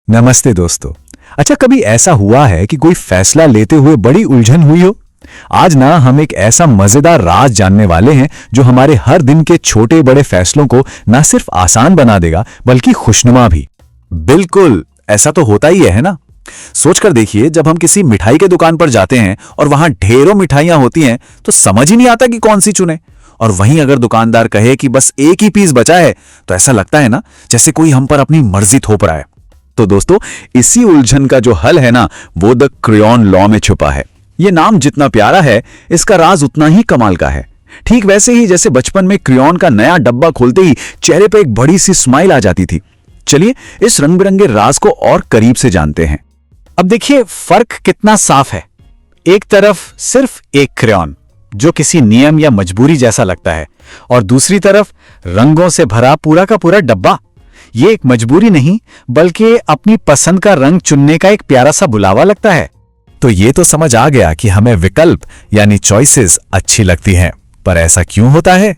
नमस्ते दोस्तों। अच्छा, कभी ऐसा हुआ है कि कोई फैसला लेते हुए बड़ी उलझन हुई हो? आज ना हम एक ऐसा मजेदार राज जानने वाले हैं जो हमारे हर दिन के छोटे बड़े फैसलों को ना सिर्फ आसान बना देगा बल्कि खुशनुमा भी। बिल्कुल, ऐसा तो होता ही है ना। सोचकर देखिए, जब हम किसी मिठाई के दुकान पर जाते हैं और वहां ढेरों मिठाइयां होती हैं तो समझ ही नहीं आता कि कौन सी चुने। और वहीं अगर दुकानदार कहे कि बस एक ही पीस बचा है तो ऐसा लगता है ना जैसे कोई हम पर अपनी मर्जी थोप रहा है। तो दोस्तों, इसी उलझन का जो हल है ना, वो द क्रेयॉन लॉ में छुपा है। ये नाम जितना प्यारा है, इसका राज उतना ही कमाल का है। ठीक वैसे ही जैसे बचपन में क्रेयॉन का नया डब्बा खोलते ही चेहरे पे एक बड़ी सी स्माइल आ जाती थी। चलिए इस रंग बिरंगे राज को और करीब से जानते हैं। अब देखिए फर्क कितना साफ है। एक तरफ सिर्फ एक क्रेयॉन जो किसी नियम या मजबूरी जैसा लगता है, और दूसरी तरफ रंगों से भरा पूरा का पूरा डब्बा। ये एक मजबूरी नहीं बल्कि अपनी पसंद का रंग चुनने का एक प्यारा सा बुलावा लगता है। तो ये तो समझ आ गया कि हमें विकल्प यानी चॉइसेस अच्छी लगती हैं, पर ऐसा क्यों होता है?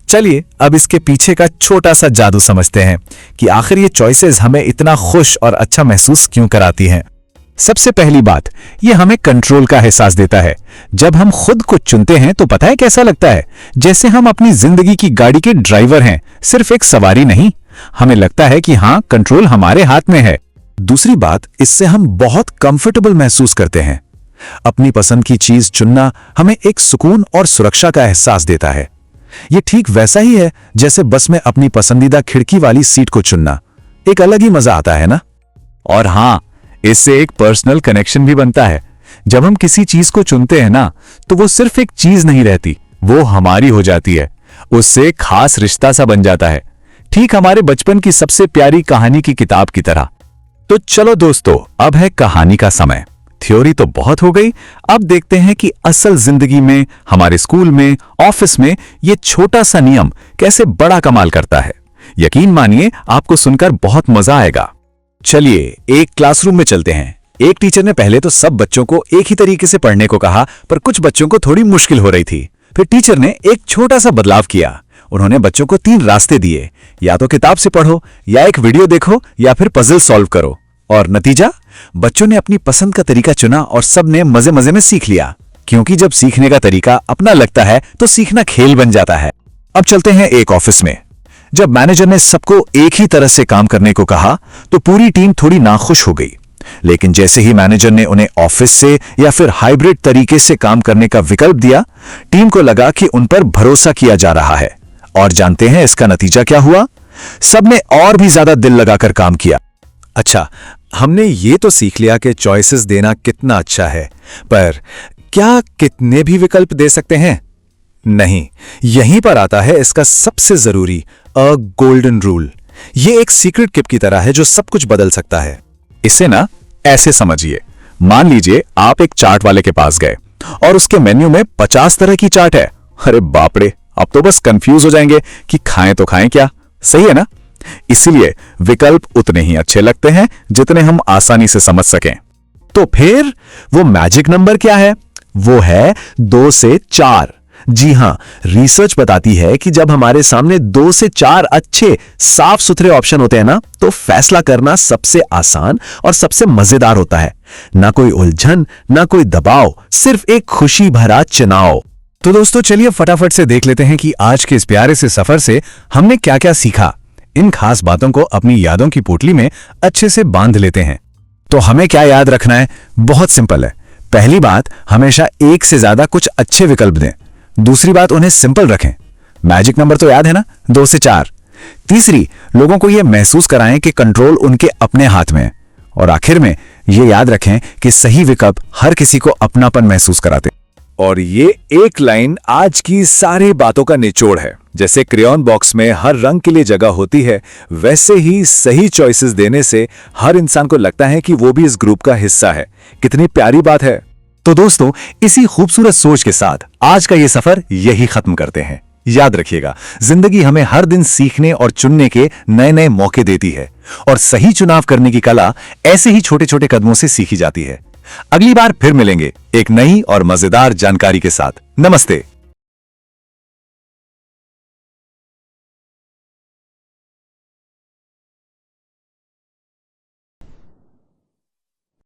चलिए अब इसके पीछे का छोटा सा जादू समझते हैं कि आखिर ये चॉइसेस हमें इतना खुश और अच्छा महसूस क्यों कराती हैं। सबसे पहली बात, ये हमें कंट्रोल का एहसास देता है। जब हम खुद को चुनते हैं तो पता है कैसा लगता है? जैसे हम अपनी जिंदगी की गाड़ी के ड्राइवर हैं, सिर्फ एक सवारी नहीं। हमें लगता है कि हाँ, कंट्रोल हमारे हाथ में है। दूसरी बात, इससे हम बहुत कंफर्टेबल महसूस करते हैं। अपनी पसंद की चीज चुनना हमें एक सुकून और सुरक्षा का एहसास देता है। ये ठीक वैसा ही है जैसे बस में अपनी पसंदीदा खिड़की वाली सीट को चुनना। एक अलग ही मजा आता है ना। और हाँ, इससे एक पर्सनल कनेक्शन भी बनता है। जब हम किसी चीज को चुनते हैं ना, तो वो सिर्फ एक चीज नहीं रहती, वो हमारी हो जाती है। उससे खास रिश्ता सा बन जाता है, ठीक हमारे बचपन की सबसे प्यारी कहानी की किताब की तरह। तो चलो दोस्तों, अब है कहानी का समय। थ्योरी तो बहुत हो गई, अब देखते हैं कि असल जिंदगी में, हमारे स्कूल में, ऑफिस में ये छोटा सा नियम कैसे बड़ा कमाल करता है। यकीन मानिए, आपको सुनकर बहुत मजा आएगा। चलिए एक क्लासरूम में चलते हैं। एक टीचर ने पहले तो सब बच्चों को एक ही तरीके से पढ़ने को कहा, पर कुछ बच्चों को थोड़ी मुश्किल हो रही थी। फिर टीचर ने एक छोटा सा बदलाव किया। उन्होंने बच्चों को 3 रास्ते दिए, या तो किताब से पढ़ो, या एक वीडियो देखो, या फिर पजल सॉल्व करो। और नतीजा, बच्चों ने अपनी पसंद का तरीका चुना और सबने मजे मजे में सीख लिया। क्योंकि जब सीखने का तरीका अपना लगता है तो सीखना खेल बन जाता है। अब चलते हैं एक ऑफिस में। जब मैनेजर ने सबको एक ही तरह से काम करने को कहा तो पूरी टीम थोड़ी नाखुश हो गई। लेकिन जैसे ही मैनेजर ने उन्हें ऑफिस से या फिर हाइब्रिड तरीके से काम करने का विकल्प दिया, टीम को लगा कि उन पर भरोसा किया जा रहा है। और जानते हैं इसका नतीजा क्या हुआ? सबने और भी ज्यादा दिल लगाकर काम किया। अच्छा, हमने ये तो सीख लिया कि चॉइसेस देना कितना अच्छा है, पर क्या कितने भी विकल्प दे सकते हैं? नहीं। यहीं पर आता है इसका सबसे जरूरी गोल्डन रूल। ये एक सीक्रेट किप की तरह है जो सब कुछ बदल सकता है। इसे ना ऐसे समझिए, मान लीजिए आप एक चाट वाले के पास गए और उसके मेन्यू में 50 तरह की चाट है। अरे बाप रे, अब तो बस कंफ्यूज हो जाएंगे कि खाएं तो खाएं क्या। सही है ना? इसीलिए विकल्प उतने ही अच्छे लगते हैं जितने हम आसानी से समझ सकें। तो फिर वो मैजिक नंबर क्या है? वो है 2 से 4। जी हां, रिसर्च बताती है कि जब हमारे सामने 2 से 4 अच्छे साफ सुथरे ऑप्शन होते हैं ना, तो फैसला करना सबसे आसान और सबसे मजेदार होता है। ना कोई उलझन, ना कोई दबाव, सिर्फ एक खुशी भरा चुनाव। तो दोस्तों, चलिए फटाफट से देख लेते हैं कि आज के इस प्यारे से सफर से हमने क्या क्या सीखा। इन खास बातों को अपनी यादों की पोटली में अच्छे से बांध लेते हैं। तो हमें क्या याद रखना है? बहुत सिंपल है। पहली बात, हमेशा एक से ज्यादा कुछ अच्छे विकल्प दें। दूसरी बात, उन्हें सिंपल रखें। मैजिक नंबर तो याद है ना, 2 से 4। तीसरी, लोगों को यह महसूस कराएं कि कंट्रोल उनके अपने हाथ में है। और आखिर में यह याद रखें कि सही विकल्प हर किसी को अपनापन महसूस कराते। और ये एक लाइन आज की सारी बातों का निचोड़ है। जैसे क्रेयॉन बॉक्स में हर रंग के लिए जगह होती है, वैसे ही सही चॉइसेस देने से हर इंसान को लगता है कि वो भी इस ग्रुप का हिस्सा है। कितनी प्यारी बात है। तो दोस्तों, इसी खूबसूरत सोच के साथ आज का ये सफर यही खत्म करते हैं। याद रखिएगा, जिंदगी हमें हर दिन सीखने और चुनने के नए नए मौके देती है, और सही चुनाव करने की कला ऐसे ही छोटे छोटे कदमों से सीखी जाती है। अगली बार फिर मिलेंगे एक नई और मजेदार जानकारी के साथ। नमस्ते।